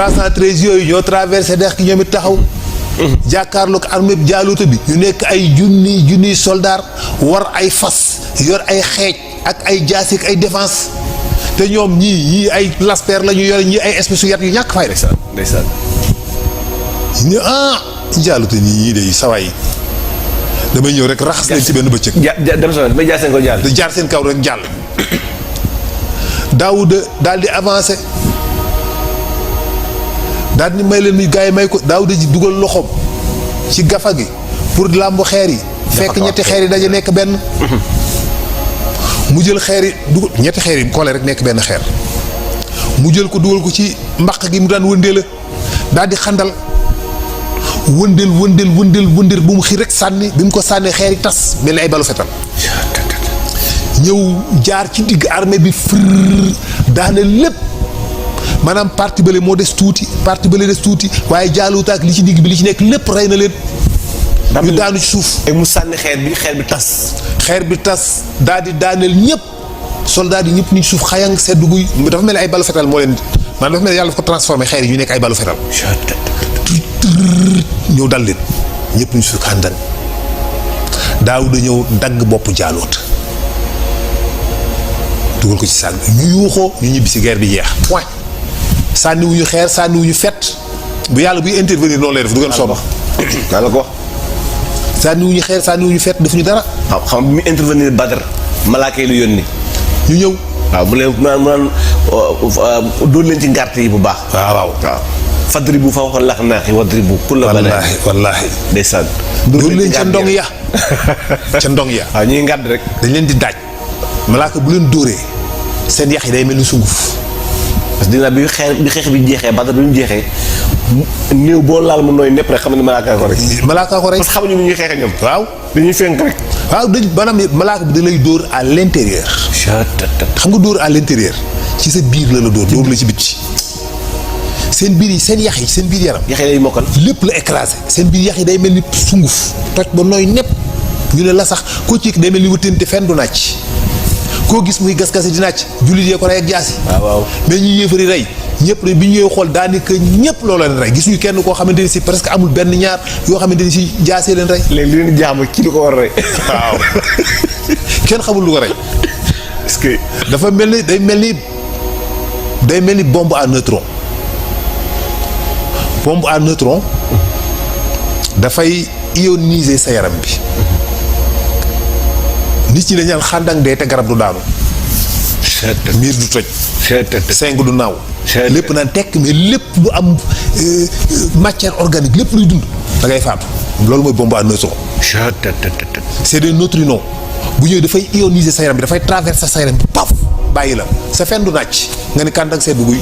313 yooyu ñoo traversé dex ki ñoom it taxaw. jàkkaarloog armée bi Jaaluuta bi ñu nekk ay junniy soldaar war ay fas yor ay xeej ak ay jaasi ak ay défense te ñoom ñii ay lasper la ñu yore ñii ay espèce yu yat yu ñàkk fay. ndeysaan ñu Jaaluuta ñii de sawaay damay ñëw rek raxas leen ci benn bëccëg. dem sa damay jaar seen kaw jàll. jaar seen kaw rek jàll. Daawuda daal di avancé daal di may leen muy gars yi may ko Daawuda ji dugal loxoom ci gafa gi pour làmbu xeer yi. fekk ñetti xeer yi daje nekk benn. mu jël xeer yi dugal ñetti xeer yi kole rek nekk benn xeer. mu jël ko dugal ko ci mbaq gi mu daan wëndeela daal di xandal wëndeel bu mu xir rek sànni bi mu ko sànnee xeer yi tas mel ni ay balu fetal. ñëw jaar ci digg armée bi fër daane lépp maanaam parti bële moo des tuuti parti bële des tuuti waaye Jaaluuta ak li ci digg bi li ci nekk lépp rey na leen. ñu daanu ci suuf. mu sànni xeer bi tas. xeer bi tas daal di daaneel ñëpp soldat yi ñëpp ñu ci suuf xayang sedd guy dafa mel ni ay balu fetal moo leen maanaam dafa mel ni yàlla dafa ko transformé xeer yi ñu nekk ay balu fetal. ñëw dal leen ñëpp ñu suuf kàndan Daawuda ñëw dagg bopp Jaaluuta dugal ko ci sànni ñu yuuxoo ñu ñibbi si guerre bi jeex point sànniwuñu xeer sànniwuñu fet bu yàlla buy intervenir noonu lay def du ngeen somb daa la ko wax sànniwuñu xeer sànniwuñu fet defuñu dara. waaw xam bi mu intervenir Badar malaaka yi lu yónni ñu ñëw waaw mu naan dóor leen ci ngàrt yi bu baax. waaw fadribu fawqa al-axnaaqi wadribu kulla banaan. wallaahi ndeysaan. dóor leen ca ndong ya ca ndong ya. waaw ñuy ngàdd rek. dañ leen di daaj. malaaka bu leen dóoree seen yax yi day mel ni sunguf. parce que dinaa bi xeex bi jeexee Badar bi mu jeexee néew boo laal mu nooy nepp rek xam ne malaaka ko rek. malaaka ko rek parce que xamuñu ni ñuy xeexee ñoom. waaw dañuy fenk rek. waaw maanaam malaaka bi da lay dóor à l'intérieur. xam nga dóor à l'intérieur ci sa biir la dóor la ci bitti. seen biir yi seen yax yi seen biir yaram. yax yi day mokkal. lépp la écrasé seen biir yax yi day mel ni sunguf toj ba nooy nepp ñu ne la sax koo ci day mel ni wëttante fenn du nàcc koo gis muy gas-gasi di nàcc jullit yee ko rey ak jaasi. waaw mais ñi yéefari rey ñëpp ne bi ñu ñëwee xool daanaka ñëpp loolu leen rey gis ñu kenn koo xamante ni si presque amul benn ñaar yoo xamante ni si jaasee leen rey. léegi li leen jaamu kii du ko war a rey. waaw kenn xamul lu ko rey. est-ce que dafa mel ni day mel ni bombe à neutron. bombe à neutron dafay ioniser sa yaram bi nit ñi dañu naan xàndang dee te garab du daanu. miir du toj. seng du naaw. lépp naan tekk mais lépp lu am matière organique lépp luy dund da ngay faatu loolu mooy bombe à neutron. c'est des neutrinos bu ñëwee dafay ioniser sa yaram bi dafay traverser sa yaram bi paf bàyyi la sa fen du nàcc nga ni kàndang sedd guy.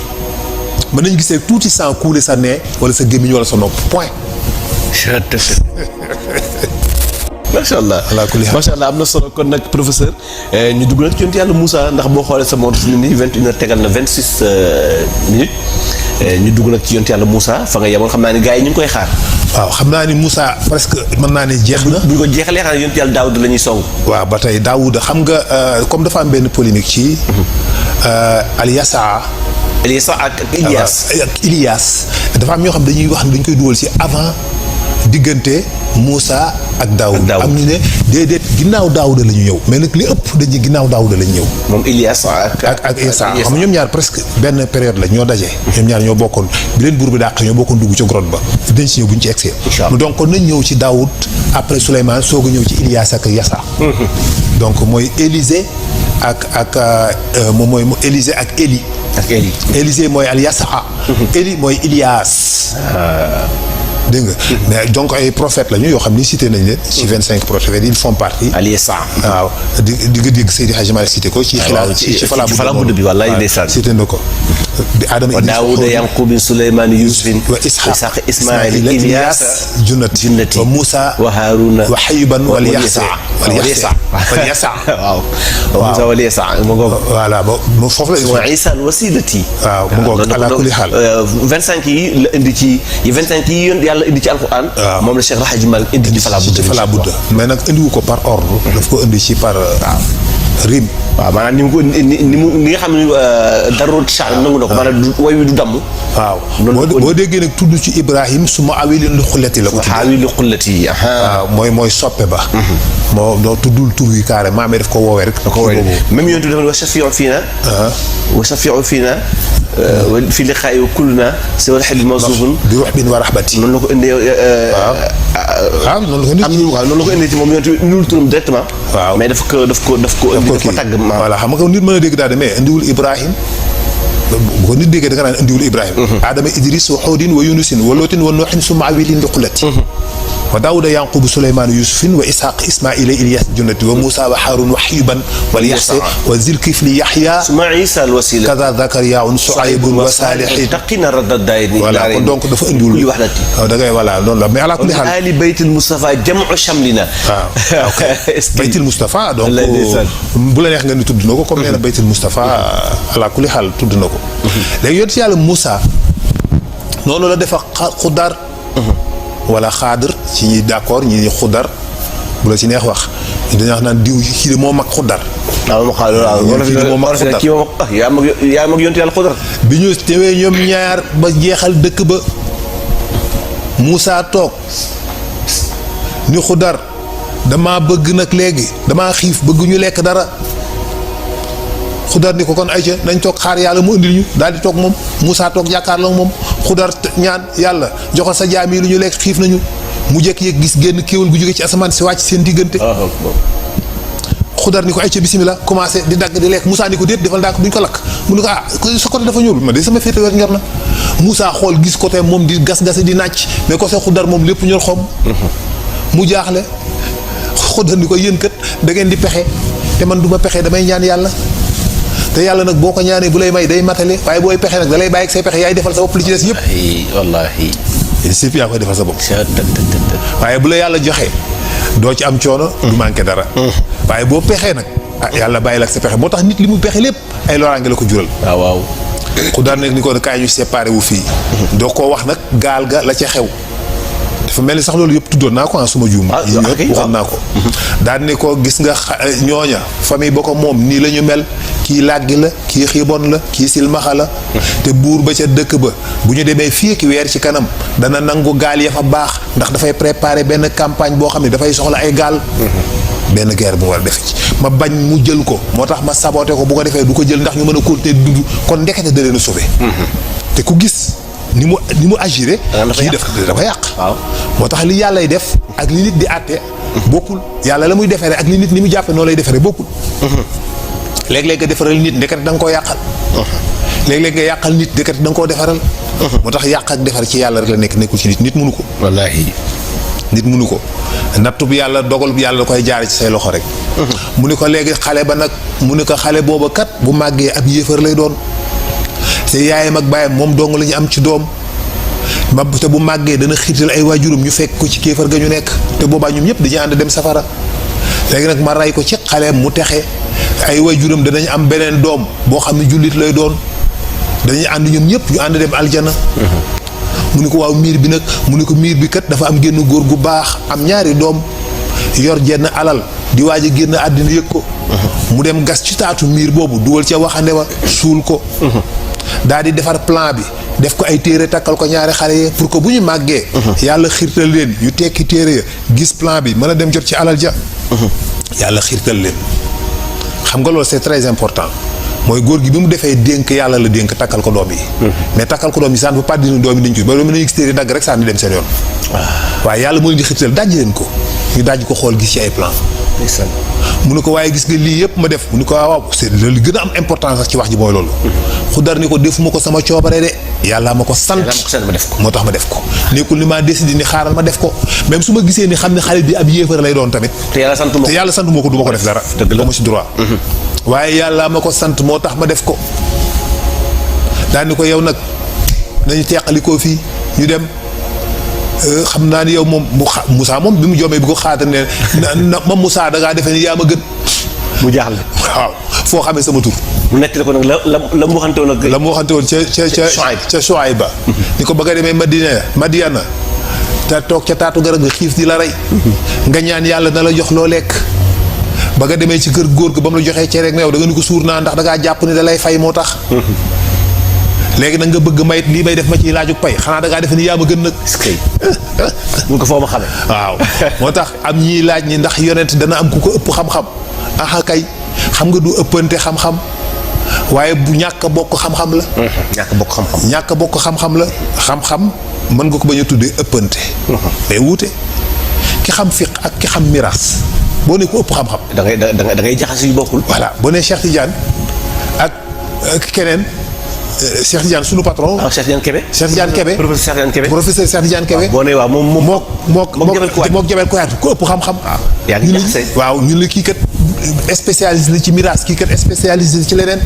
mën nañu gisee tuuti sang couler sa nez wala sa gémmiñ wala sa nopp point. macha allah macha allah am na solo kon nag professeur ñu dugg nag ci yonent yàlla Moussa ndax boo xoolee sa montre fi nii 21h tegal na 26 minutes ñu dugg nag ci yonent yàlla Moussa fa nga yemoon xam naa ni gars yi ñu ngi koy xaar. waaw xam naa ni Moussa presque mën naa ne jeex na. bu ñu ko jeexalee xanaa yonent yàlla Daawuda la ñuy song. waaw ba tey Daawuda xam nga comme dafa am benn polémique ci Al-Yasa. Elias ak Ilias. ak Ilias dafa am ñoo xam dañuy wax ne dañ koy dugal ci avant diggante Moussa ak Daawuda. am ñu ne déedéet ginnaaw Daawuda la ñu ñëw mais nag li ëpp dañuy ginnaaw Daawuda la ñu ñëw. moom Ilias ak Isa xam nga ñoom ñaar presque benn période la ñoo daje. ñoom ñaar ñoo bokkoon bi leen buur bi dàq ñoo bokkoon dugg ca grotte ba dañ si ñëw bu ñu ci egsee. donc kon nañ ñëw ci Daawud après Souleymane soog a ñëw ci Ilias ak Yasa. donc mooy Élisée ak moom mooy Élisée ak Élie. ak Élie. Élisée mooy Al-Yasa. Élie mooy Ilias. dégg nga mais donc ay prophètes lañu yoo xam ni cité nañ leen. ci 25 prophètes ils font partie. Al-Yasa. waaw di nga dégg Seydi Hadji Malick cité ko. ci xilaat ci Fala Budda bi wallaay ndeysaan. cité na ko. bi Adama wa Daawuda Yanqubin Souleymane Yusufin. wa Ishaq Ismaïl Ilias. Junnati wa Moussa. wa Haaruna. wa Hayban wal Yasa. waaw. Moussa wal Yasa mu ngoog. voilà ba foofu la. wa Isa al-wasilati. waaw mu ngoog ala kulli xaal. 25 yi la indi ci 25 yi yàlla indi ci alquran. waaw moom la Cheikh El Hadji Malick indi ci Fala Budda. mais nag indiwu ko par ordre. daf ko indi ci par. rim. waaw maanaam ni nga xam ne daroot cha nangu na ko maanaam way wi du damm. waaw boo déggee nag tudd ci Ibrahim su ma awilin lu xullati la ko tudd. xaawi lu xullati. waaw mooy soppe ba. moo doo tuddul tur yi carrément mais daf ko woowee rek. da ko woowee même yoon dafa wa shafiu fiina. wa shafiu fiina. fi liqaa'i wa kulluna si wal xel mawsuufun bi wax bin wa rahbati. noonu la ko indee. waaw noonu la ko indee. waaw noonu la ko indee ci moom yoon tamit indiwul turam directement. waaw mais daf ko tàgg. voilà xam nga nit mën a dégg daal de mais indiwul Ibrahim. bu ko nit déggee da nga naan indiwul Ibrahim. Adama Idris wa Xoodin wa Yunusin wa Lootin wa Nooxin summa awilin li xullati. wa Daawuda Yanqubu Suleymaan Yusufin wa Isxaaq Ismaila Ilyas Junnati wa Muusa wa Haarun wa Xiyuban wa Lyasa wa Zilkifli Yaxya summa Isa al-wasila kaza Zakariyaun Suaybun wa Saalihin taqina radda daayni. voilà kon donc dafa indiwul waaw da ngay voilà noonu la mais ala kulli xaal ali baytil Mustafa jamu shamlina. waaw baytil Mustafa donc bu la neex nga ni tudd na ko comme nee na baytil Mustafa ala kulli xaal tudd na ko. léegi yonent yàlla Moussa noonu la defa xudar wala xaadir ci ñi d'accord ñi xudar bu la ci neex wax dañuy wax naan diw kii de moo mag xudar. waaw kii de moo mag xudar yaa mag yonent yàlla xudar. bi ñu tewee ñoom ñaar ba jeexal dëkk ba Moussa toog ni xudar damaa bëgg nag léegi damaa xiif bëgg ñu lekk dara. xudar ni ko kon ayca nañ toog xaar yàlla mu indil ñu daal di toog moom Moussa toog jàkkaarloo moom xudar ñaan yàlla joxal sa jaam yi lu ñu lekk xiif nañu mu jékki-jékki gis génn kéwal gu jóge ci asamaan si wàcc seen diggante. xudar ni ko ayca bisimilah commencé di dagg di lekk Moussa ni ko déet defal ndànk buñ ko lakk mu ni ko sa côté dafa ñuul ma de sama féete weer ñor na Moussa xool gis côté moom di gas-gasi di nàcc mais côté xudar moom lépp ñor xom mu jaaxle xudar ni ko yéen kat da ngeen di pexe te man du ma pexe damay ñaan yàlla te yàlla nag boo ko ñaanee bu lay may day matale waaye booy pexe nag da lay bàyyi ak say pexe yaay defal sa bopp li ci des yëpp. wallaahi. yëpp yaa koy defal sa bopp. waaye bu la yàlla joxee doo ci am coono. du manqué dara. waaye boo pexee nag yàlla bàyyi la ak sa pexe moo tax nit li mu pexe lépp ay loraange la ko jural. waaw waaw. ku daan nekk ni ko kaay ñu séparé wu fii. doo koo wax nag gaal ga la ca xew. dafa mel ni sax loolu yëpp tuddoon naa ko suma juum. yëpp waxoon naa ko. daan ne ko gis nga ñooña famille ba ko moom nii la ñu mel. kii làggi la kii xiibon la kii silmaxa la te buur ba ca dëkk ba bu ñu demee fii ki weer ci kanam dana nangu gaal ya fa baax ndax dafay préparer benn campagne boo xam ne dafay soxla ay gaal. benn guerre bu war a def ci ma bañ mu jël ko moo tax ma saboté ko bu ko defee du ko jël ndax ñu mën a continuer dund kon ndekete da leen a sauvé. te ku gis ni mu agiré. kii dafa yàq. moo tax li yàllay def ak li nit di àtte. bokkul yàlla la muy defaree ak li nit ni mu jàppe noonu lay defaree bokkul. léeg-léeg nga defaral nit ndekete da nga koo yàqal. léeg-léeg nga yàqal nit ndekete da nga koo defaral. moo tax yàq ak defar ci yàlla rek la nekkul ci nit mënu ko. wallaahi. nit mënu ko nattu bi yàlla dogal bi yàlla da koy jaare ci say loxo rek. mu ni ko léegi xale ba nag mu ni ko xale booba kat bu màggee ab yéefar lay doon te yaayam ak baayam moom dong la ñu am ci doom te bu màggee dana xiirtal ay waajuram ñu fekk ko ci kéefar ga ñu nekk te boobaa ñoom ñëpp dañuy ànd dem safara léegi nag ma rey ko ci xaleem mu texe ay waajuram danañ am beneen doom boo xam ne jullit lay doon dañuy ànd ñoom ñëpp ñu ànd dem aljana. mu ni ko waaw miir bi nag mu ni ko miir bi kat dafa am génn góor gu baax am ñaari doom yor jenn alal di waaj a génn àddina yëg ko. mu dem gas ci taatu miir boobu dugal ca waxande wa suul ko. daal di defar plan bi def ko ay téere takkal ko ñaari xale yi pour que bu ñu màggee. yàlla xiirtal leen yu tekki téere ya gis plan bi mën a dem jot ci alal ja. yàlla xiirtal leen xam nga loolu c'est très important. mooy góor gi bi mu defee dénk yàlla la dénk takkal ko doom yi. mais takkal ko doom yi ça ne veut pas dire doom yi dañ koy ba doom yi dañuy gis téere dagg rek sànni dem seen yoon. waaye yàlla moo leen di xirtal daj leen ko ñu daj ko xool gis ci ay plan. mu ne ko waaye gis nga lii yëpp ma def mu ne ko waaw c'est li gën a am importance sax ci wax ji mooy loolu. Xudar ni ko defuma ko sama coobare de yàlla ma ko sant. moo tax ma def ko. nekkul ni maa décidé ni xaaral ma def ko même su ma gisee ni xam ne xale bi ab yéefar lay doon tamit. te yàlla sant moo ko du ma ko def dara. dëgg la ma ci droit. waaye yàlla ma ko sant moo tax ma def ko daal ni ko yow nag nañu teqalikoo fii ñu dem xam naa ni yow moom Moussa moom bi mu joomee bi ko xaatal ne ma Moussa da ngaa defee ni yaa ma gën. mu jaaxle. waaw foo xamee sama tur. mu nekk ko nag la mu waxante woon ak. la mu waxante woon ca Shuayb ba. ni ko ba nga demee Madiana te toog ca taatu garab gi xiif di la rey. nga ñaan yàlla na la jox loo lekk. ba nga demee ci kër góor ga ba mu la joxee cere ak meew da nga ni ko suur naa ndax da ngaa jàpp ni da lay fay moo tax. léegi nag nga bëgg mayit lii may def ma ci laajug pay xanaa da ngaa defe ni yaa ma gën nag. mun ko foo ma xamee. waaw moo tax am ñiy laaj ni ndax yonent dana am ku ko ëpp xam-xam. aha kay xam nga du ëppante xam-xam waaye bu ñàkk bokk xam-xam la. ñàkk bokk xam-xam. ñàkk bokk xam-xam la xam-xam mën nga ko bañ a tuddee ëppante. mais wuute ki xam fiq ak ki xam miraas boo ne ko ëpp xam-xam. da ngay jaxase yu bokkul. voilà boo nee Cheikh Tidiane ak keneen Cheikh Tidiane sunu patron. ah Cheikh Tidiane Kébé. Cheikh Tidiane Kébé professeur Cheikh Tidiane Kébé. professeur Cheikh Tidiane Kébé. boo nee waaw moom mook Jabel Kouyaté ku ëpp xam-xam. yaa ngi jaxase. waaw ñun la kii kat spécialiste la ci miraas kii kat spécialiste la ci leneen.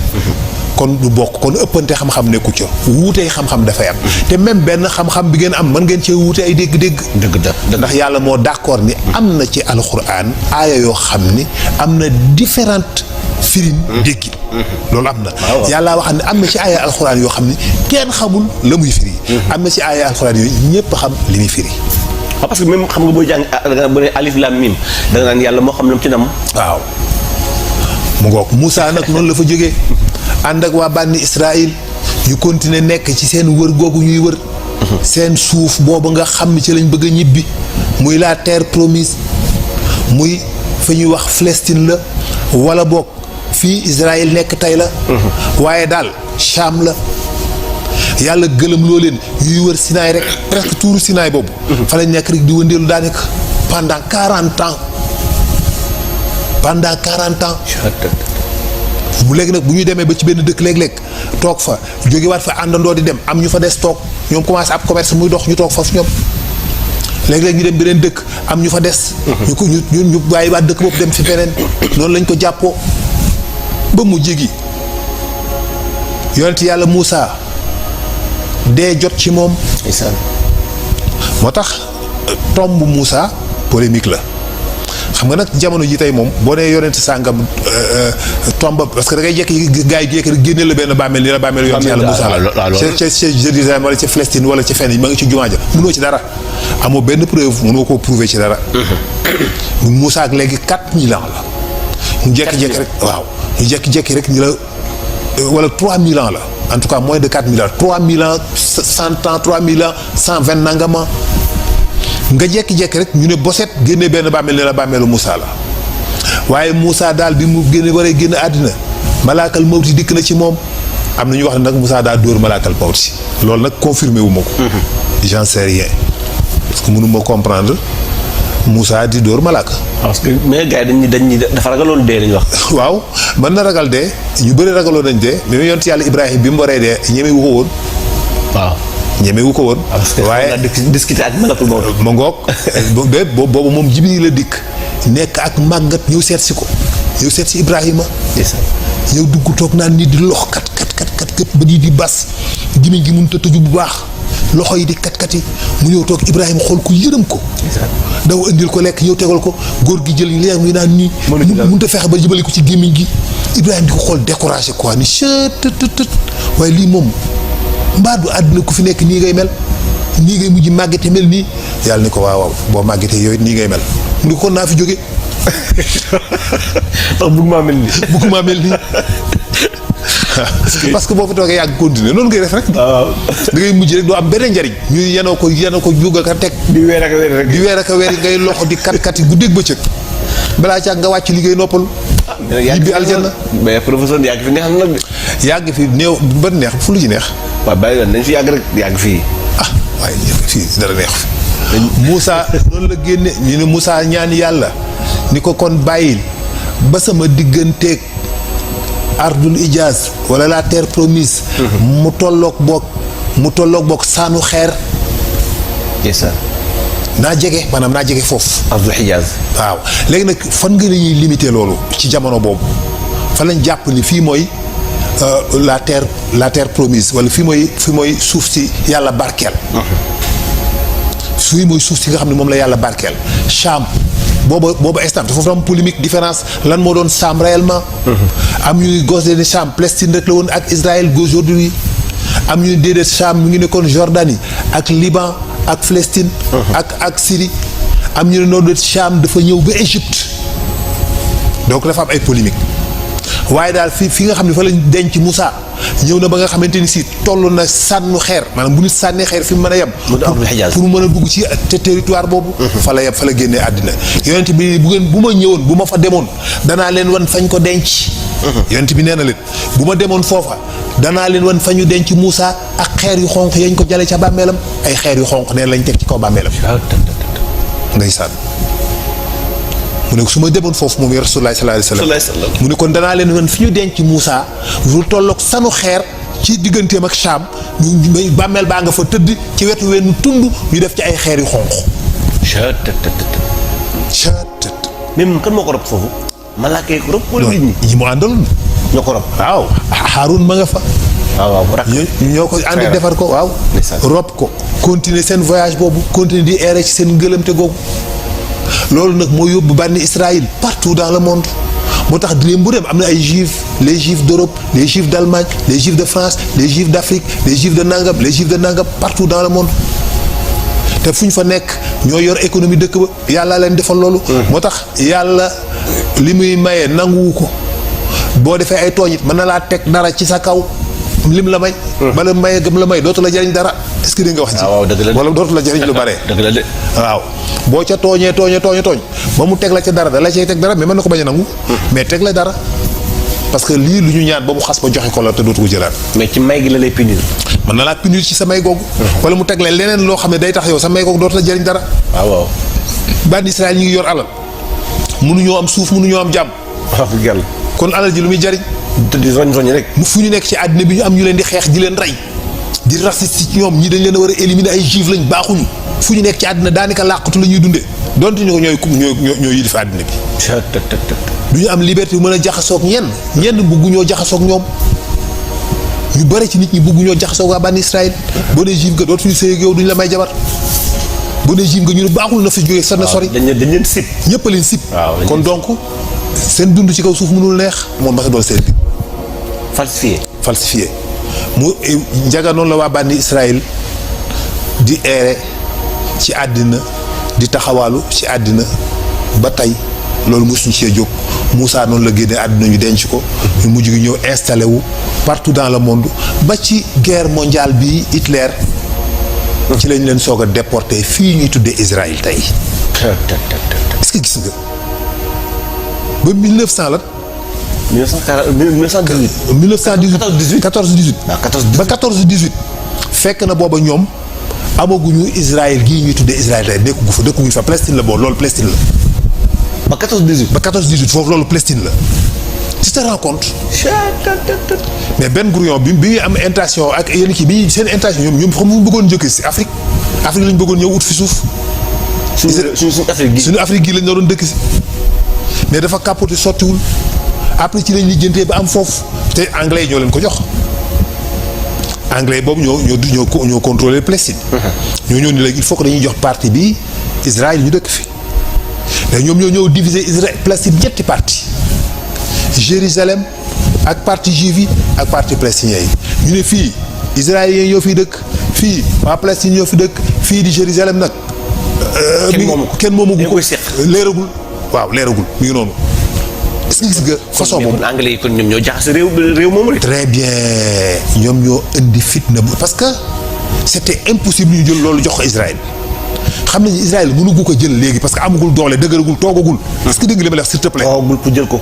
kon du bokk kon ëppante xam-xam nekku ca wuutee xam-xam dafay am. te même benn xam-xam bi ngeen am mën ngeen cee wuute ay dégg-dégg. ndax yàlla moo d'accord ni am na ci alxuraan aaya yoo xam ni am na différentes firin déggi loolu am na. yàlla wax ne am na ci aaya alxuraan yoo xam ni kenn xamul la muy firi. am na ci aaya alxuraan yooyu ñëpp xam li muy firi. waaw parce que même xam nga booy jàng bu ne alif lam mim da nga naan yàlla moo xam ne mu ci nam. waaw mu ngoog Moussa nag noonu la fa jógee ànd ak waa bànni Israël ñu continuer nekk ci seen wër googu ñuy wër. seen suuf boobu nga xam ni ci lañ bëgg a ñibbi muy la terre promise muy fa ñuy wax Palestine la wala boog fii Israël nekk tey la. waaye daal Cham la. yàlla gëlëm loo leen yuy wër Sinaay rek presque tuuru Sinaay boobu. fa lañ nekk rek di wëndeelu daanaka pendant 40 ans. pendant 40 ans. bu léegi nag bu ñu demee ba ci benn dëkk léeg-léeg toog fa jógewaat fa àndandoo di dem am ñu fa des toog ñoom commencé ab commerce muy dox ñu toog foofu ñoom. léeg-léeg ñu dem beneen dëkk am ñu fa des. ñu bàyyi waat dëkk boobu dem fi feneen noonu lañ ko jàppoo ba mu jigi yonent yàlla Moussa. dee jot ci moom. moo tax tomb Moussa polémique la xam nga nag jamono ji tey moom boo nee yonent sàngam tomb parce que da ngay jekki gaa yi jekki rek génne la benn bàmmeel ni la bàmmeel yonent yàlla Moussa la ca Jérusalem wala ca Palestine wala ca fenn ma ngi ci jumaa ja mënoo ci dara amoo benn preuve mënoo koo prouver ci dara. Moussa ak léegi 4000 ans la. ñu jekki-jekki rek waaw ñu jekki-jekki rek ñu la wala 3000 ans la. en tout cas moins de 4000 ans 3000 ans 100 ans 3000 ans 120 nangama nga jekki-jekki rek ñu ne boset génne benn bàmmeel ne la bàmmeelu Moussa la waaye Moussa daal bi mu waree génn àddina malaakal mawti dikk na ci moom am na ñu wax ne nag Moussa daa dóor malaakal mawti loolu nag confirmé wu ma ko. j'en sais rien parce que mënu ma comprendre Moussa di dóor malaaka. parce que mais gars yi dañuy dafa ragaloon dee lañu wax. waaw mën na ragal dee ñu bëri ragaloon nañ dee mais yonent yàlla Ibrahima bi mu waree dee ñeme wu ko woon. waaw ñeme wu ko woon. waaye discuter ak malakul mawt. ma ngoog boobu moom Jibril la dikk nekk ak màggat ñëw seet si ko ñëw seet si Ibrahima. ñëw dugg toog naan nit di lox kat ba di bas gémmiñ gi mënut a tëju bu baax loxo yi di kat yi mu ñëw toog Ibrahima xool ko yërëm ko. daw indil ko lekk ñëw tegal ko góor gi jël leer muy naan nii. mënut a fexe ba jëbali ko ci gémmiñ gi Ibrahima di ko xool découragé quoi ni chëtëtët waaye lii moom mbaa du àdduna ku fi nekk nii ngay mel nii ngay mujj màggete mel nii yàlla ni ko waaw boo màggetee yooyu nii ngay mel mu ni ko kon naa fi jóge bëgguma mel nii parce que boo fa toogee yàgg continuer noonu ngay def rek. da ngay mujj rek doo am benn njariñ ñu yenoo ko jóg ak a teg. di weer ak a weer rek. di weer ak a weer ngay loxo di kat yi guddeeg bëccëg balaa caag nga wàcc liggéey noppalu. yibbi aljanna mais professeur yàgg fi neex na nag de. yàgg fi néew ba neex fu lu ci neex. waaw bàyyi leen dañ fi yàgg rek yàgg fii. waaye fii dara neex fi. Moussa noonu la génne ñu ne Moussa ñaan yàlla ni ko kon bàyyil ba sama digganteeg ardul Ijaz wala la terre promise. mu tolloog boog saanu xeer. naa jege foofu. ardul Ijaz. waaw léegi nag fan nga ñuy limité loolu ci jamono boobu fan lañ jàpp ni fii mooy la terre promise wala fii mooy suuf si yàlla barkeel. fii mooy suuf si nga xam ne moom la yàlla barkeel Cham. booba instant foofu am polémique différence lan moo doon Cham réellement. am ñu gos de Cham Palestine rek la woon ak Israël aujourd'hui am ñu déedéet Cham mu ngi nekkoon Jordanie ak Liban ak Palestine. ak Syrie am ñu ne noonu Cham dafa ñëw ba Égypte donc dafa am ay polémique waaye daal fi nga xam ne fa lañ denc Moussa ñëw na ba nga xamante ni si toll na sànnu xeer maanaam bu nit sànnee xeer fi mu mën a yem pour mën a dugg ci te territoire boobu fa la yem fa la génnee àddina yonent bi bu ma ñëwoon bu ma fa demoon danaa leen wan fañ ko denc yonent bi nee na leen bu ma demoon foofa danaa leen wan fa ñu denc Moussa ak xeer yu xonq yañ ko jale ca bàmmeelam ay xeer yu xonq neen lañ teg ci kaw bàmmeelam ndeysaan mu ne su ma demoon foofu moom Rasulullah sallallahu alayhi wasallam mu ne kon danaa leen wan fi ñu denc Moussa lu tolloog sanu xeer ci digganteem ak Cham ñu bàmmeel baa nga fa tëdd ci wetu wenn tund ñu def ci ay xeer yu xonq même kan moo ko rob foofu malaaka yi ko rob wala nit ñi mu àndaloon ñoo ko rob waaw Haarun ma nga fa waaw ñoo ko ànd defar ko waaw rob ko continuer seen voyage boobu continuer di errer ci seen ngëlëmte googu loolu nag moo yóbbu bànni Israël partout dans le monde moo tax dileem bu dem am na ay juifs les juifs d'Europe les juifs d'Allemagne les juifs de France les juifs d'Afrique les juifs de nangam les juifs de nangam partout dans le monde te fu ñu fa nekk ñoo yor économie dëkk ba yàlla leen defal loolu moo tax yàlla li muy maye nanguwu ko boo defee ay tooñ it mën na laa teg dara ci sa kaw lim la may bala maye gëm la may dootu la jariñ dara est-ce que di nga wax ci wala dootu la jariñ lu bare dëgg la de waaw boo ca tooñ ba mu teg la ca dara da la cay teg dara mais mën na ko bañ a nangu mais teg la dara parce que lii lu ñu ñaan ba mu xas ba joxe ko la te dootu ko jëlaat mais ci may gi la lay punir mën na laa punir ci sa may googu wala mu teg la leneen loo xam ne day tax yow sa may googu dootu la jariñ dara waaw bànni Israël ñu ngi yor alal mënuñoo am suuf mënuñoo am jàmm kon alal ji lu muy jariñ di roñ rek fu ñu nekk ci àddina bi ñu am ñu leen di xeex di leen rey di raciste ci ñoom ñi dañ leen a war a éliminer ay juif lañ baaxuñu fu ñu nekk ci àddina daanaka làqatu la ñuy dundee donte ñu ko ñooy yilif àddina bi du ñu am liberté bu mën a jaxasoog ñenn bëgguñoo jaxasoog ñoom ñu bëri ci nit ñi bëgguñoo jaxasoog waa bànni Israël boo nee juif nga dootuñu sëy ak yow duñu la may jabar boo nee juif nga ñu ne baaxul na fi jógee sa na sori dañ leen sip ñëpp a leen sip kon donc seen dund ci kaw suuf mënul neex moom ma sa doon seen bi falsifié mu njaga noonu la waa bànni Israël di eere ci àddina di taxawaalu ci àddina ba tey loolu mosuñ cee jóg Moussa noonu la génnee àddina ñu denc ko ñu mujj gi ñëw installé wu partout dans le monde ba ci guerre mondiale bi Hitler ci lañ leen soog a déporté fii ñuy tuddee Israël tey est-ce que gis nga ba 1900 la 1918 ba 14-18 fekk na booba ñoom amaguñu Israël gii ñuy tuddee Israël tey dëkkugu fa Palestine la boobu loolu Palestine la. ba 14-18 foofu loolu Palestine la. tu te rends compte. mais Ben Gurion bi ñuy am intention ak yenn kii bi seen intention ñoom xam nga bëggoon njëkk si Afrique lañ bëggoon ñëw ut fi suuf. suñu Afrique gii lañ doon dëkk si. mais dafa capoté sottiwul après ci lañ lijjantee ba am foofu te anglais yi ñoo leen ko jox. anglais boobu ñoo contrôler Palestine. ñoo ñëw ni léegi il faut que dañuy jox partie bi Israël ñu dëkk fi. mais ñoom ñoo ñëw diviser Israël Palestine ñetti partie Jérusalem ak partie juif yi ak partie palestinien yi ñu ne fii israéliens ñoo fi dëkk fii waa Palestine ñoo fi dëkk fii di Jérusalem nag. kenn moomu ko leeragul waaw leeragul mi ngi noonu. est-ce que gis nga façon boobu. anglais yi kon ñoom ñoo jaxase réew moom rek. très bien ñoom ñoo indi fitna bu parce que c'était impossible ñu jël loolu jox ko Israël xam nañu Israël mënugu ko jël léegi parce que amagul doole dëgëragul toogagul. est-ce que dégg nga li ma la wax s'il te plaît. toogagul pour jël ko.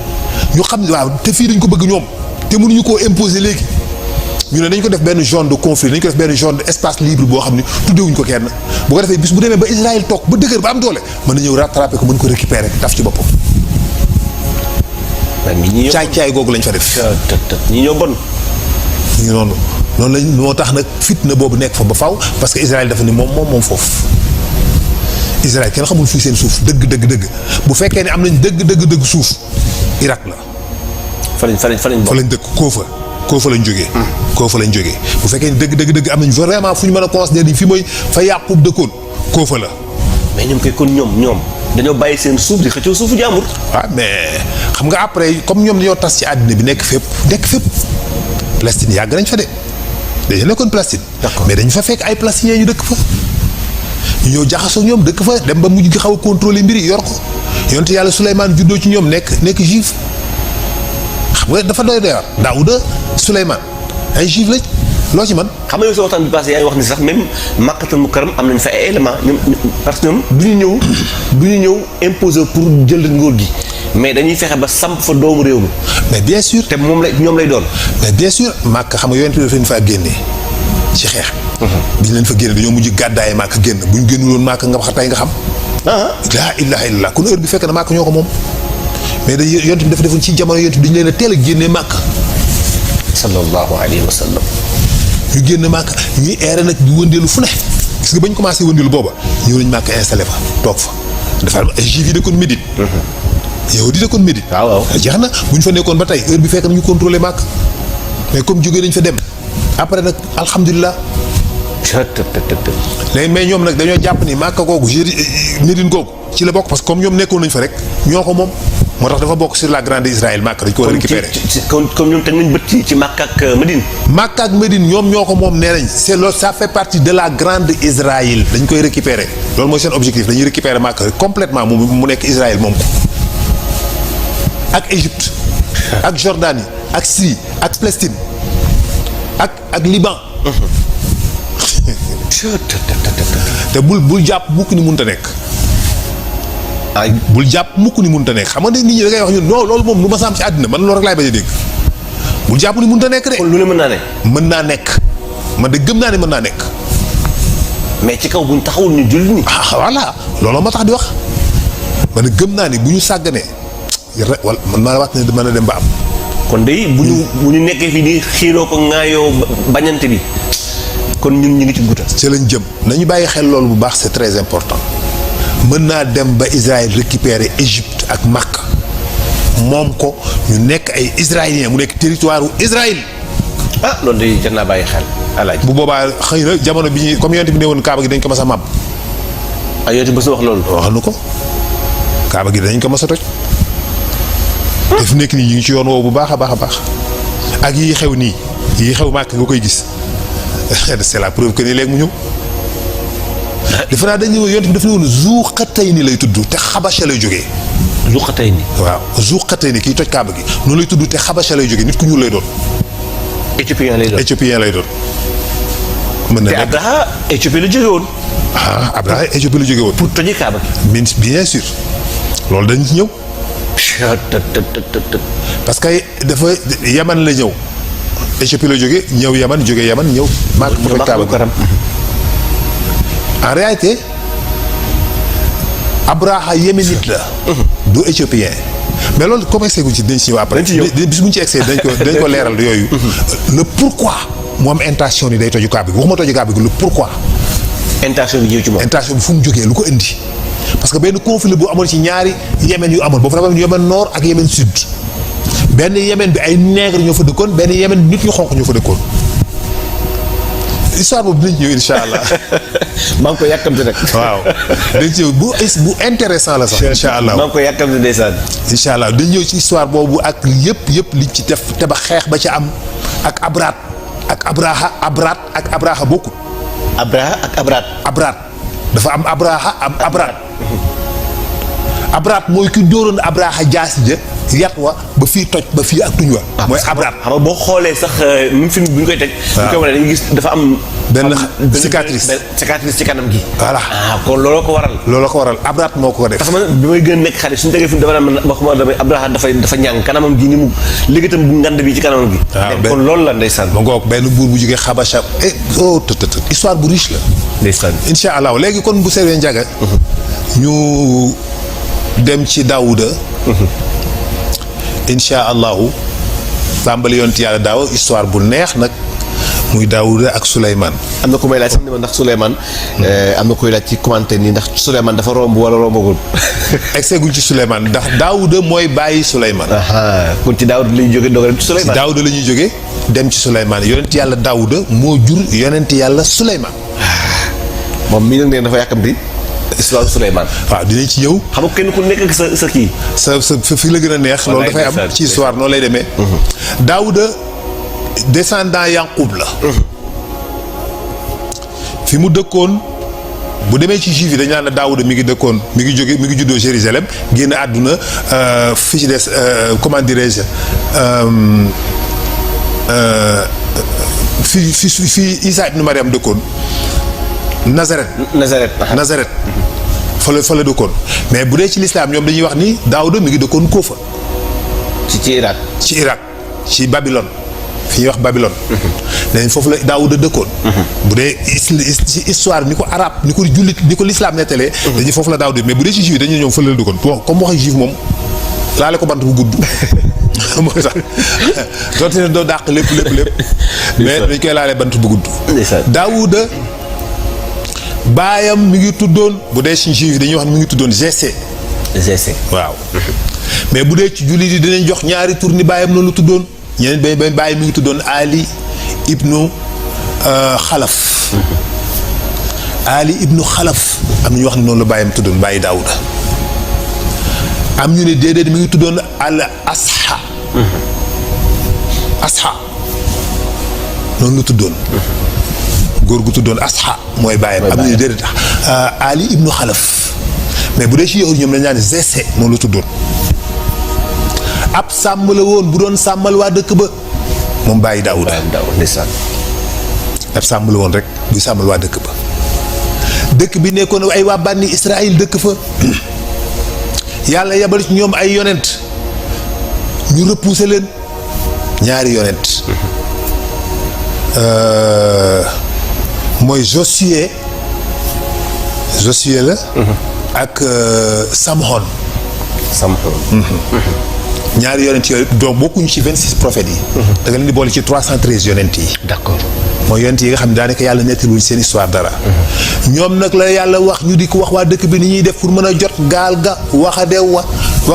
ñu xam ne waaw te fii dañ ko bëgg ñoom te mënuñu koo imposer léegi ñu ne dañ ko def benn zone de conflit dañ ko def benn zone de espace libre boo xam ne tuddewuñ ko kenn bu ko defee bis bu demee ba Israël toog ba dëgër ba am doole mën na ñëw rattraper ko mën ko récupérer taf ci boppam. caay googu lañ fa def. ñi ñoo bon. ñu noonu lañ moo tax nag fitna boobu nekk fa ba faw parce que Israël dafa ni moom foofu. Israël kenn xamul fii seen suuf dëgg bu fekkee ne am nañ dëgg suuf Irak la. fa lañ dëkk Koofa lañ jógee. Koofa lañ jógee bu fekkee ne dëgg am nañ vraiment fu ñu mën a considérer ni fi mooy fa Yaqub dëkkoon Koofa la. mais ñoom kay kon ñoom dañoo bàyyi seen suuf di xëccoo suufu jàmbur. waaw mais xam nga après comme ñoom dañoo tas ci àddina bi nekk fépp Palestine yàgg nañ fa de dañu nekkoon Palestine. d'accord mais dañu fa fekk ay palestiniens ñu dëkk fa. ñu ñëw jaxasoo ñoom dëkk fa dem ba mujj gi xaw a contrôler mbir yi yor ko yonent yàlla Souleymane juddoo ci ñoom nekk juif xam nga dafa doy waar. Daawuda Souleymane ay juif lañ loo ci man xam nga yow sa waxtaan bi passé yaa ngi wax ni sax même Makkatul Mukarram am nañ fa ay éléments ñoom parce que ñoom du ñu ñëw imposer pour jël nguur gi mais dañuy fexe ba samp fa doomu réew mi. mais bien sûr te ñoom lay doon. mais bien sûr Makka xam nga yonent bi dafa leen faa génnee ci xeex. bi ñu leen fa génne dañoo mujj gàddaay Makka génn bu ñu génnuloon Makka nga wax tey nga xam. laa ilaaha illallaah kon heure bi fekk na Makka ñoo ko moom mais dañ yonent bi dafa defoon ci jamono yonent bi dañu leen a teel a génnee Makka. sallallahu alayhi wa sallam. ñu génn Makka ñuy eere nag di wëndeelu fu ne gis nga bañ commencé wëndeelu booba ñëw nañ Makka installé fa toog fa dafa am ay juif yi dëkkoon Médine. yow di dëkkoon Médine. waaw jeex na bu ñu fa nekkoon ba tey heure bi fekk na ñu contrôlé Makka mais comme jógee nañ fa dem après nag alhamdulilah. léegi mais ñoom nag dañoo jàpp ni Makka googu Médine googu ci la bokk parce que comme ñoom nekkoon nañ fa rek ñoo ko moom moo tax dafa bokk sur la grande Israël Makka dañ ko war a récupérer. comme ñoom teg nañ bët ci Makka ak Médine. Makka ak Médine ñoom ñoo ko moom nee nañ c'est loolu ça fait partie de la grande Israël dañ koy récupérer loolu mooy seen objectif dañuy récupérer Makka complètement mu nekk Israël moom ko ak Égypte ak Jordanie ak Syrie ak Palestine ak Liban. te bul jàpp mukk ni mënta nekk. ay bul jàpp mukk ni mënta nekk xam nga nit ñi da ngay wax ñun non loolu moom lu ma saam ci àddina man loolu rek laay bañ a dégg bul jàpp ni mënta nekk de. kon lu ne mën naa ne. mën naa nekk man de gëm naa ne mën naa nekk. mais ci kaw bu ñu taxawul ñu julli ni. voilà looloo ma tax di wax man de gëm naa ni bu ñu sàgganee wala man maa la wax ne mën na dem ba am. kon de bu ñu nekkee fii di xiiroo ko ŋaayoo bañante bi kon ñun ñu ngi ci guta. ci lañ jëm nañu bàyyi xel loolu bu baax c'est très important. mën naa dem ba Israël récupérer Égypte ak Makka moom ko ñu nekk ay israéliens mu nekk territoire u Israël. loolu de jar naa bàyyi xel alaaj. bu boobaa xëy na jamono bi ñuy comme yonent bi ne woon Kaaba gi dañ ko mas a màbb. yonent bi wax loolu. wax nu ko Kaaba gi dañ ko mas a toj. te fu nekk nii ñu ngi ci yoon woowu bu baax a baax a baax ak yii xew nii yii xew Makka nga koy gis c'est la preuve que ni léegi mu ñëw. defe naa dañu yonent bi dafa ne woon Zuqatayni lay tudd te Xabasha lay jógee. Zuqatayni. waaw Zuqatayni kiy toj Kaaba gi noonu lay tudd te Xabasha lay jógee nit ku ñuul lay doon. éthiopien lay doon éthiopien lay doon. mën na te Abraha Éthiopie la jóge woon. Abraha Éthiopie la jóge woon. pour toji Kaaba gi. bien sûr loolu dañ ci ñëw. parce que dafa Yaman la ñëw Éthiopie la jóge ñëw Yaman jóge Yaman ñëw. Makka pour toj Kaaba gi. en réalité Abraha yéménite la. du éthiopien. mais loolu comme excès guñ ci dañ ci ñëw après. bis bu ñu ci excès dañ ko leeral yooyu. le pourquoi mu am intention ni day toju Kaaba gi waxuma toju Kaaba gi le pourquoi. intention bi ñëw ci moom. intention bi fu mu jógee lu ko indi. parce que benn conflit bu amoon ci ñaari Yémen yu amoon boobu dafa am Yémen nord ak Yémen sud. benn Yémen bi ay nègre ñoo fa dëkkoon benn Yémen nit ñu xonq ñoo fa dëkkoon. histoire boobu dinañ ñëw incha allah. maa ngi koy yàkkamti nag. waaw dañ ci ñëw bu intéressant la sax. incha allah maa ngi koy yàkkamti ndeysaan. incha allah dañ ñëw ci histoire boobu ak yëpp liñ ci def te ba xeex ba ca am ak Abraat ak Abraha bokkul. Abraha ak Abraat dafa am Abraha am Abraat. Abraat mooy ki dóoroon Abraha jaasi ja yat wa ba fii toj ba fii ak tuñ wa. mooy Abraat xam nga boo xoolee sax même film bi ñu koy teg. waaw ñu koy wane dañuy gis dafa am. benn cicatrice ci kanam gi. voilà kon looloo ko waral. looloo ko waral Abraat moo ko def. parce que man bi may gën a nekk xale suñu tegee film dafa naan man waxuma damay Abraha dafa ñàng kanamam gi ni mu léegi itam bu ngand bi ci kanamam gi. waaw kon loolu la ndeysaan. ma ngoog benn buur bu jógee Xabasha histoire bu riche la. ndeysaan incha allah léegi kon bu seree njaga ñu dem ci Daawuda. incha allahu tàmbali yonent yàlla daaw histoire bu neex nag muy Daawuda ak Souleymane. am na ku may laaj sax ni ma ndax Souleymane. am na koy laaj ci commentaire nii ndax Souleymane dafa romb wala rombagul. excès guñ ci Souleymane ndax Daawuda mooy bàyyi Souleymane. kon ci Daawuda la ñuy jógee doog a dem ci Souleymane. ci Daawuda la ñuy jógee dem ci Souleymane yonent yàlla Daawuda moo jur yonent yàlla Souleymane. moom mii nag nee dafa yàkkamti histoire Souleymane. waaw dinañ ci ñëw. xam nga kenn ku nekk ak sa kii. sa fi la gën a neex. loolu dafay am ci histoire noonu lay demee. Daawuda descendant Yanqub la. fi mu dëkkoon bu demee ci juif yi dañu naan la Daawuda mi ngi juddoo Jérusalem génn àdduna fi ci des comment dirais-je fi Isa ibnu Mariam dëkkoon Nazareth fa la dëkkoon mais bu dee ci lislaam ñoom dañuy wax ni Daawuda mi ngi dëkkoon Kuufa ci Irak ci Babylone fi ñuy wax Babylone dañ foofu la Daawuda dëkkoon bu dee ci histoire ni ko arab ni ko jullit ni ko lislaam nettalee dañuy foofu la Daawuda mais bu dee ci juif dañuy ñoom fa la dëkkoon comme waxee juif moom laale ko bant bu gudd mooy tax doonte ne doo dàq lépp mais dañ koy laale bant bu gudd Daawuda baayam mi ngi tuddoon bu dee ci juif dañuy wax ne mi ngi tuddoon GC waaw mais bu dee ci jullit yi dinañ jox ñaari tur ni baayam noonu la tuddoon ñeneen ba baayam mi ngi tuddoon Ali ibnu Xalaf am na ñu wax ne noonu la baayam tuddoon bàyyi Daawuda am ñu ne déedéet mi ngi tuddoon al Asha noonu la tuddoon góor gu tuddoon Asha mooy baayam am ñu ne déedéet Ali ibnu Xalaf mais bu dee ci yow ñoom dañ naan GC noonu la tuddoon ab sàmm la woon bu doon sàmmal waa dëkk ba moom bàyyi Daawuda ab sàmm la woon rek buy sàmmal waa dëkk ba dëkk bi nekkoon ay waa bànni Israël dëkk fa yàlla yabal ci ñoom ay yonent ñu repousser leen ñaari yonent mooy Josué la ak Samson ñaari yonent yooyu donc bokkuñu ci 26 prophètes yi da nga leen di boole ci 313 yonent yi d'accord mooy yonent yi nga xam ne daanaka yàlla nettaluñ seen histoire dara ñoom nag la yàlla wax ñu di ko wax waa dëkk bi ni ñuy def pour mën a jot gaal ga waxadew wa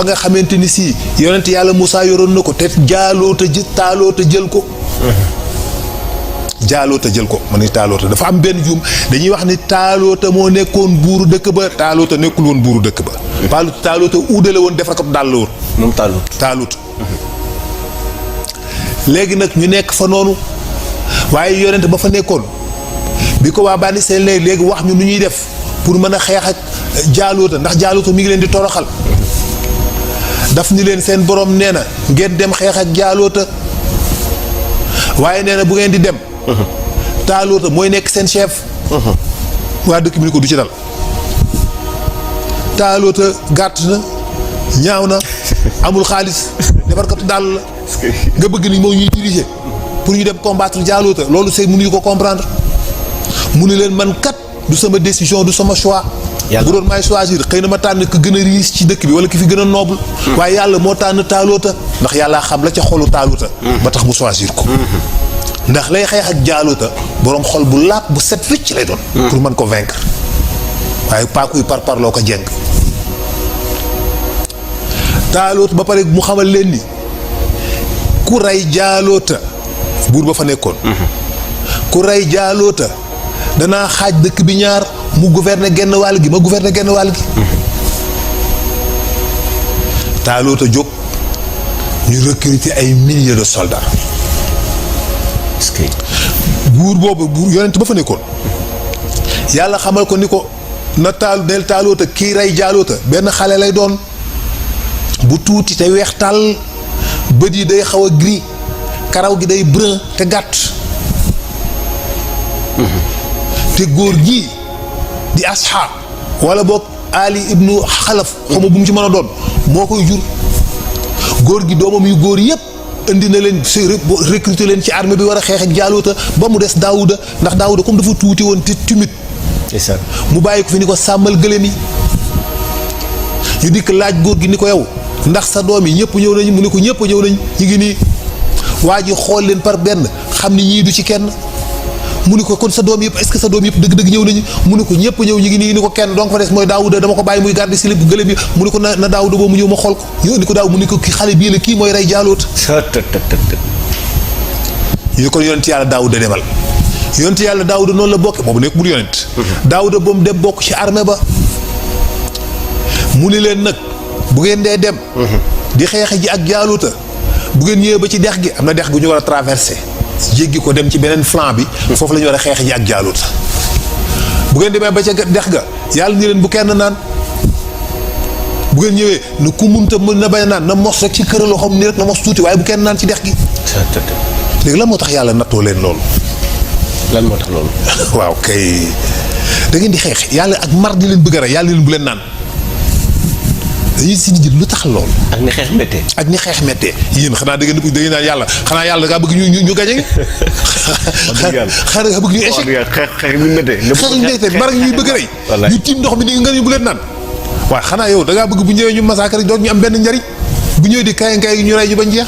nga xamante ni si yonent yàlla Moussa yoroon na ko te taaloota jël ko ma ni taaloota dafa am benn juum dañuy wax ni taaloota moo nekkoon buuru dëkk ba taaloota nekkul woon buuru dëkk ba taaloota uudale woon defar ko dàll woon moom taalut léegi nag ñu nekk fa noonu waaye yonent ba fa nekkoon bi ko waa bànni seen léegi wax ñu nu ñuy def pour mën a xeex ak Jaaluuta ndax Jaaluuta mi ngi leen di toroxal daf ni leen seen borom nee na ngeen dem xeex ak Jaaluuta waaye nee na bu ngeen di dem Taaluuta mooy nekk seen chef waa dëkk bi ni ko du ci dal Taaluuta gàtt na ñaaw na amul xaalis defarkatu daal la nga bëgg ni moom ñuy diriger pour ñu dem combattre Jaaluuta loolu c'est mënuñu ko comprendre mu ni leen man kat du sama décision du sama choix bu doon may choisir xëy na ma tànn ku gën a riche ci dëkk bi wala ki fi gën a noble waaye yàlla moo tànn Taaluuta ndax yàllaa xam la ca xolu Taaluuta ba tax mu choisir ko ndax lay xeex ak Jaaluuta boroom xol bu laab bu set wecc lay doon pour mën ko vaincre waaye pas kuy parloo ko jeng Taaluuta ba pare mu xamal leen ni ku rey Jaaluuta buur ba fa nekkoon ku rey Jaaluuta danaa xaaj dëkk bi ñaar mu gouverner genn wàll gi ma gouverner genn wàll gi Taaluuta jóg ñu recruter ay milliers de soldats buur boobu yonent ba fa nekkoon yàlla xamal ko ni ko na neel Taaluuta kii rey Jaaluuta benn xale lay doon bu tuuti te weex tàll bët yi day xaw a gris karaw gi day brun te gàtt te góor gi di Asha wala boog Ali ibnu Xalaf xawma bu mu ci mën a doon moo koy jur góor gi doomam yu góor yépp indi na leen recruter leen ci armée bi war a xeex ak Jaaluuta ba mu des Daawuda ndax Daawuda comme dafa tuuti woon te timide mu bàyyi ko fi ni ko sàmmal gëléem yi ñu dikk laaj góor gi ni ko yow ndax sa doom yi ñëpp ñëw nañu mu ne ko ñëpp ñëw nañ ñu ngi nii waa ji xool leen par benn xam ni ñii du ci kenn mu ni ko kon sa doom yëpp est-ce que sa doom yëpp dëgg-dëgg ñëw nañu mu ne ko ñëpp ñëw ñu ngi nii ni ko kenn donc fa des mooy Daawuda dama ko bàyyi muy garder si lépp gëléem yi mu ne ko na Daawuda boobu mu ñëw ma xool ko ñu indi ko daaw mu ne ko ki xale bii la kii mooy rey Jaaluuta ñu ko yonent yàlla Daawuda demal yonent yàlla Daawuda noonu la bokke boobu nekk bul yonent Daawuda ba mu dem bokk ci armée ba mu ni leen nag bu ngeen dee dem di xeexe ji ak Jaaluuta bu ngeen ñëwee ba ci dex gi am na dex gu ñu war a traverser jéggi ko dem ci beneen flanc bi foofu la ñu war a xeexe ji ak Jaaluuta bu ngeen demee ba ca dex ga yàlla ni leen bu kenn naan bu ngeen ñëwee ne ku munta mën na bañ naan na mos rek ci kër loxoom nii rek na mos tuuti waaye bu kenn naan ci dex gi. léegi lan moo tax yàlla nattoo leen loolu. lan moo tax loolu. waaw kay da ngeen di xeex yàlla ak mar di leen bëgg a rey yàlla leen bu leen naan dañuy si di lu tax loolu. ak ni xeex méttee. ak ni xeex méttee yéen xanaa da ngeen naan yàlla xanaa yàlla da ngaa bëgg ñu gañe. xanaa da ngaa bëgg ñu échec. xeex bi méttee. xeex bi méttee mar ñuy bëgg a rey. ñu tiim ndox mi ni nga ñu bu leen naan. waaw xanaa yow da ngaa bëgg bu ñëwee ñu massacre doon ñu am benn njariñ bu ñëwee di kay ñu rey ñu bañ jeex.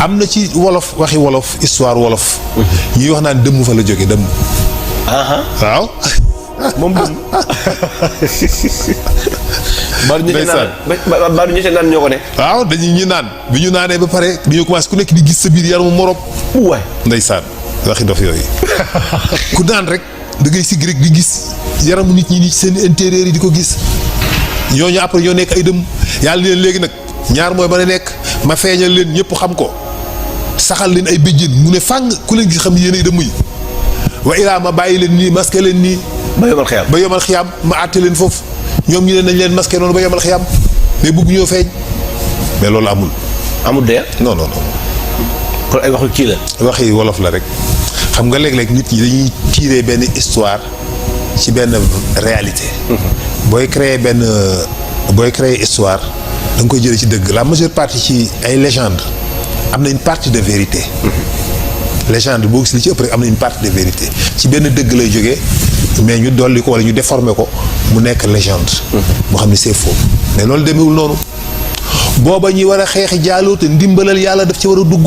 am na ci wolof waxi wolof histoire wolof. ñuy wax naan dëmm fa la jóge dëmm. waaw. moom dëmm. baaru ñu naan ñoo ko ne. waaw dañuy ñu naan bi ñu naanee ba pare dañoo commencé ku nekk di gis sa biir yaramu morom. waay ndeysaan waxi dof yooyu ku naan rek da ngay sigg rek di gis yaramu nit ñi ni seen intérieur yi di ko gis ñooñu après ñoo nekk ay dëmm yàlla leen léegi nag ñaar mooy mën a nekk ma feeñal leen ñëpp xam ko saxal leen ay béjjén mu ne fàng ku leen gis xam ne yéen ay dëmm yi wa ilaa ma bàyyi leen nii masqué leen nii ba yomal xiyaam ma àtte leen foofu ñoom ñu ne nañ leen masqué noonu ba yomal xiyaam mais bëgg ñoo feeñ mais loolu amul de non kon ay waxu kii la waxi wolof la rek xam nga léeg-léeg nit ñi dañuy tirer benn histoire ci benn réalité booy créer histoire da nga koy jëlee ci dëgg la majeure partie ci ay légende am na une partie de vérité légende boo gis li ci ëpp rek am na une partie de vérité ci benn dëgg lay jógee mais ñu dolli ko wala ñu déformer ko mu nekk légende moo xam ne c'est faux mais loolu demewul noonu booba ñi war a xeexi jaaloo te ndimbalal yàlla daf ci war a dugg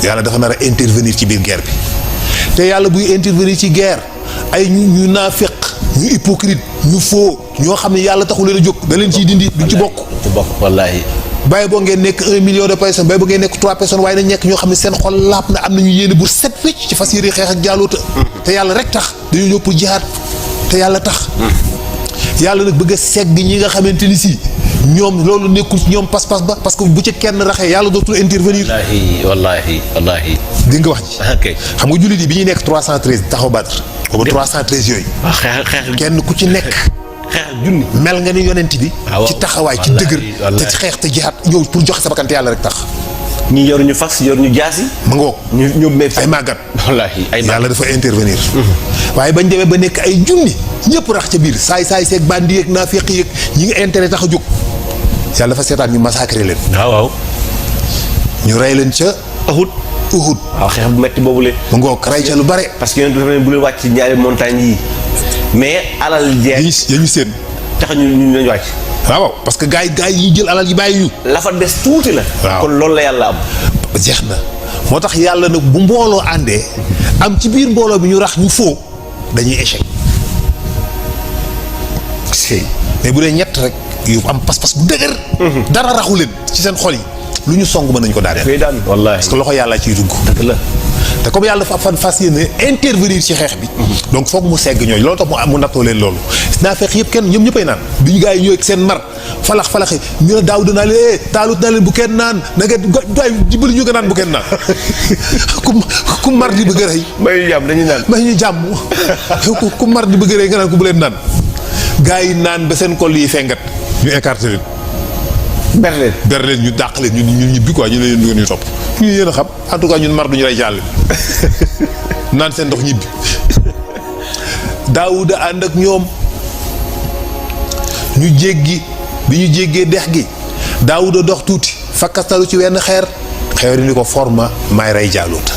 yàlla dafa nar a intervenir ci biir guerre bi te yàlla buy intervenir ci guerre ay ñu naafeq ñu hypocrite ñu faux ñoo xam ne yàlla taxu leen a jóg da leen ciy dindi duñ ci bokk wallaahi bàyyi boo ngeen nekk 1 million de personnes bàyyi boo ngeen nekk 3 personnes waaye nañ nekk ñoo xam ne seen xol laap na am nañu yéene bu set wecc ci fas yéene xeex ak jaaloota te yàlla rek tax dañoo ñëw pour jihaad te yàlla tax yàlla nag bëgg a segg ñi nga xamante ni si ñoom loolu nekkul ñoom pas-pas ba parce que bu ci kenn raxee yàlla dootul intervenir. wallaahi. dégg nga wax ji. ok xam nga jullit yi bi ñuy nekk 313 taxaw Badr. boobu 313 yooyu. xeex kenn ku ci nekk. xeex junni. mel nga ni yonent bi. ci taxawaay ci dëgër. te ci xeex te jihaat ñëw pour joxe sa bakkan te yàlla rek tax. ñi yoruñu fas yoruñu jaasi. ma ngoog ñu ay màggat. wallaahi yàlla dafa intervenir. waaye bañ demee ba nekk ay junni ñëpp rax ca biir saay seeg bandi yeeg naafeq yeeg ñi nga intérêt tax a jóg yàlla dafa seetaan ñu massacré leen. waaw. ñu rey leen ca. Uhud. waaw xeex bu metti boobu leen. mu ngoog rey ca lu bare. parce que yéen dafa ne bu leen wàcc ci ñaari montagnes yi mais alal jeex. ya ñu seen. tax ñu lañ wàcc. waaw parce que gars yi jël alal yi bàyyi ñu. la fa des tuuti la. waaw kon loolu la yàlla am. jeex na moo tax yàlla nag bu mbooloo àndee am ci biir mbooloo bi ñu rax ñu foo dañuy échec. mais bu dee ñett rek yu am pas-pas bu dëgër. dara raxu leen ci seen xol yi lu ñu song mën nañ ko daaneel. wallaahi parce que loxo yàlla ciy dugg. dëgg la te comme yàlla dafa fas yéene intervenir ci xeex bi. donc foog mu segg ñooñu loolu tax mu nattoo leen loolu. naa fekk yëpp kenn ñoom ñëppay naan bi ñu gaa yi ñëw ak seen mar falaxi ñu ne daaw danaa leen taalut naa leen bu kenn naan na nga doy dimbali ñu nga naan bu kenn naan ku mar di bëgg a rey. may ñu jàmm dañuy naan. may ñu jàmm ku mar di bëgg a rey nga naan ku bu leen naan gaa yi naan ba seen kol yi fengat ñu écarté leen. ber leen ñu dàq leen ñun ñibbi quoi ñu ne leen ñu topp ñu yéen a xam en tout cas ñun mar duñu rey jàll naan seen ndox ñibbi. Daawuda ànd ak ñoom ñu jéggi bi ñu jéggee dex gi Daawuda dox tuuti fakkastalu ci wenn xeer xeer yi ni ko forma may rey jaaluta.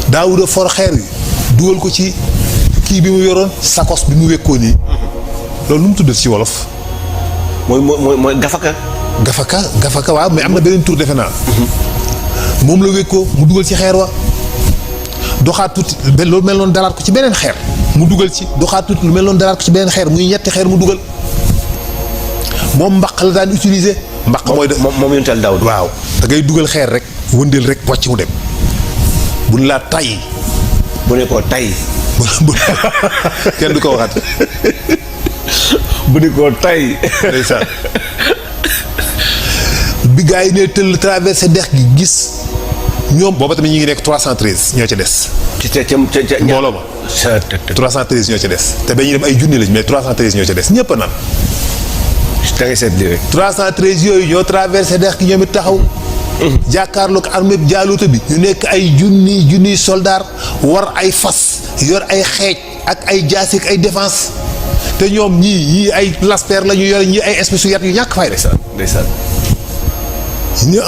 Daawuda for xeer wi dugal ko ci kii bi mu yoroon sakos bi mu wékkoon nii loolu nu mu tuddal ci wolof. mooy gafaka waaw mais am na beneen tur defe naa. moom la wékkoo mu dugal ci xeer wa doxaat tuuti loolu mel noonu dalaat ko ci beneen xeer mu dugal ci doxaat tuuti lu mel noonu dalaat ko ci beneen xeer muy ñetti xeer mu dugal moom mbaq la daan utiliser. mbaq mooy moom yonental Daawud. waaw da ngay dugal xeer rek wëndeel rek wàcc mu dem buñ laa tay. bu ne ko tay. kenn du ko waxat. bu ne ko tay. ndeysaan bi gaa yi ne tëll traversé dex gi gis ñoom booba tamit ñu ngi nekk 313 ñoo ci des. ca mbooloo ma. 313 ñoo ci des te ba ñuy dem ay junni lañ mais 313 ñoo ci des ñëpp a naan. da ngay seet lii rek. 313 yooyu ñoo traversé dex gi ñoom it taxaw. jàkkaarloog armée bi jaaluuta bi. ñu nekk ay junniy soldaar war ay fas yor ay xeej ak ay jaasi ak ay défense te ñoom ñii ay lasper la ñu yore ñii ay espèces yu ñàkk fay rek. ndeysaan. ñu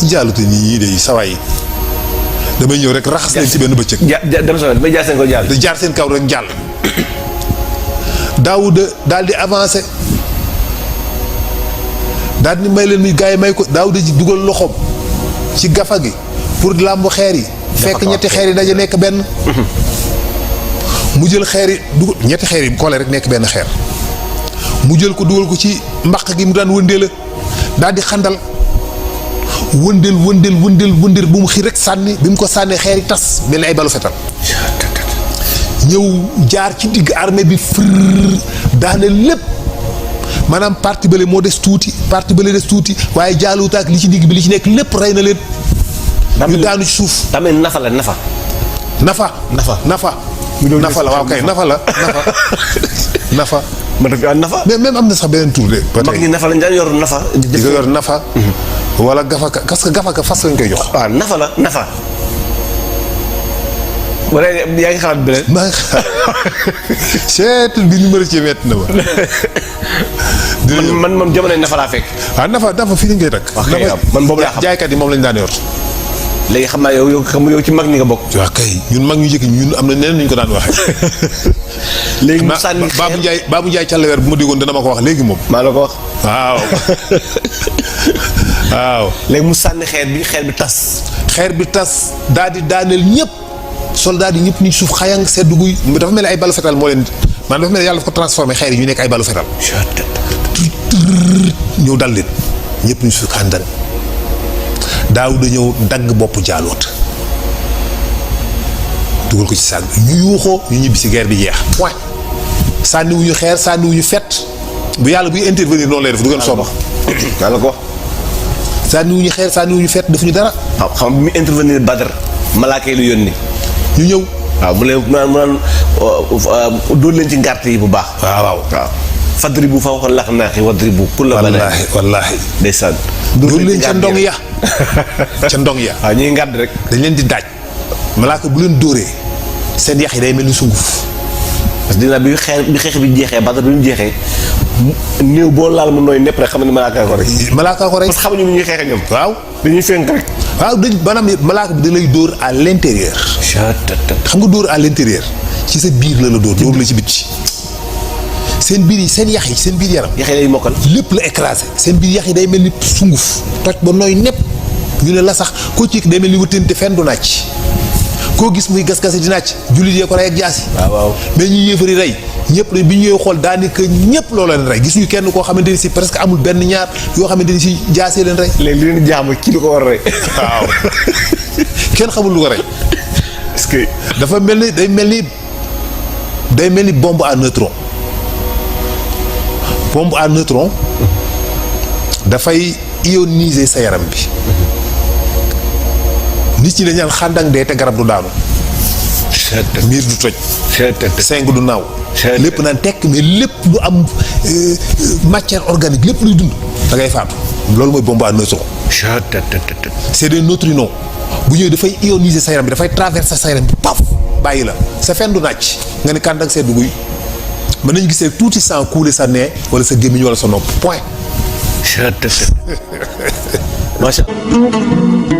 jaaluuta ñii de sawaay damay ñëw rek raxas leen ci benn bëccëg. damay jaar seen kaw jàll. da jaar seen kaw rek jàll. Daawuda daal di avancé. daal di may leen muy gars yi may ko Daawuda ji dugal loxoom ci gafa gi pour làmb xeer yi. fekk ñetti xeer yi daje nekk benn. mu jël xeer yi dugal ñetti xeer yi koole rek nekk benn xeer. mu jël ko dugal ko ci mbaq gi mu daan wëndeel la daal di xandal wëndeel bu mu xii rek sànni bi mu ko sànnee xeer yi tas mel ni ay balu fetal. ñëw jaar ci digg armée bi daane lépp. maanaam parti bële moo des tuuti parti bële des tuuti waaye jaaluuta ak li ci digg bi li ci nekk lépp rey na leen. ñu daanu ci suuf. tamit nafa la nafa. nafa la waaw kay nafa la nafa. ma def nafa. mais même am na sax beneen tur de. ba tey mag ñi nafa lañ daan yor nafa. di ko yor nafa. wala gafaka parce que gafaka fas lañ koy jox. waaw nafa la nafa. wala yaa ngi xalaat beneen. maa ngi xalaat bi numéro ci metti na ma. man moom jamono nafa laa fekk. nafa fii lañ koy takk. man boobu laa xam jaaykat yi moom lañ daan yor. léegi xam naa yow ci mag ñi nga bokk. waaw kay ñun mag ñu njëkk ñun am na neneen ñu ko daan waxee. léegi mu sànni xeer Babou Ndiaye Càllaweer bu ma déggoon dana ma ko wax léegi moom. maa la ko wax. waaw. léegi mu sànni xeer bi tas. xeer bi tas daal di daaneel ñëpp. soldat yi ñëpp ñu suuf xayang seddu guy dafa mel ni ay balu fetal moo leen man dafa mel ni yàlla dafa ko transformé xeer yi ñu nekk ay balu fetal. ñëw dal leen ñëpp ñu suuf xàndan Daawuda ñëw dagg boppu Jaaluut dugal ko ci saag bi ñu yuuxoo ñu ñibbi si guerre bi jeex. waaye sànniwuñu xeer sànniwuñu fet bu yàlla buy intervenir noonu lay def du ngeen sonn. yàlla ko wax. sànniwuñu xeer sànniwuñu fet defuñu dara. xam bi mu intervenir Badar malaaka yi lu yónni. ñu ñëw. waaw mu naan dóor leen ci ngàrt yi bu baax. waaw. fadri bu fa waxoon lax naaxi wadri bu. wallaahi. ndeysaan. dóor leen ca ndong ya. ca ndong ya. waaw ñuy ngàdd rek. dañ leen di daaj. malaaka bu leen dóoree seen yax yi day mel ni sunguf. parce que dinaa bi xeex bi jeexee Badar bi ñu jeexee néew boo laal mu nooy nepp rek xam ne malaaka ko rek. malaaka ko rek parce que xamuñu ni ñuy xeexee ñoom. waaw dañuy fenk rek. waaw maanaam malaaka bi da lay dóor à l'intérieur. xam nga dóor à l'intérieur ci sa biir la dóor la ci bitti. seen biir yi seen yax yi seen biir yaram. yax yi lay mokkal. lépp la écrasé seen biir yax yi day mel ni sunguf toj ba nooy nepp ñu ne la sax koo ci day mel ni wëttante fenn du nàcc koo gis muy gas-gasi di nàcc jullit yee ko rey ak jaasi. waaw mais ñi yéefari rey ñëpp bi ñu ñëwee xool daanaka ñëpp loo leen rey gisuñu kenn koo xamante ni si presque amul benn ñaar yoo xamante ni si jaasee leen rey. léegi li leen jaamu kii lu ko war a rey. waaw kenn xamul lu ko rey. est-ce que dafa mel ni day mel ni bombe à neutron. bombe à neutron dafay ioniser sa yaram bi. nit ñi dañu naan xàndang dee te garab du daanu. miir du toj. seng du naaw. lépp naan tekk mais lépp lu am matière organique lépp luy dund da ngay faatu loolu mooy bombe à neutron. c'est des neutrinos bu ñëwee dafay ioniser sa yaram bi dafay traverser sa yaram bi paf bàyyi la sa fen du nàcc nga ne kàndang seddu guy mën nañu gisee tuuti sang couler sa nez wala sa gémmiñ wala sa nopp point. macha Allah.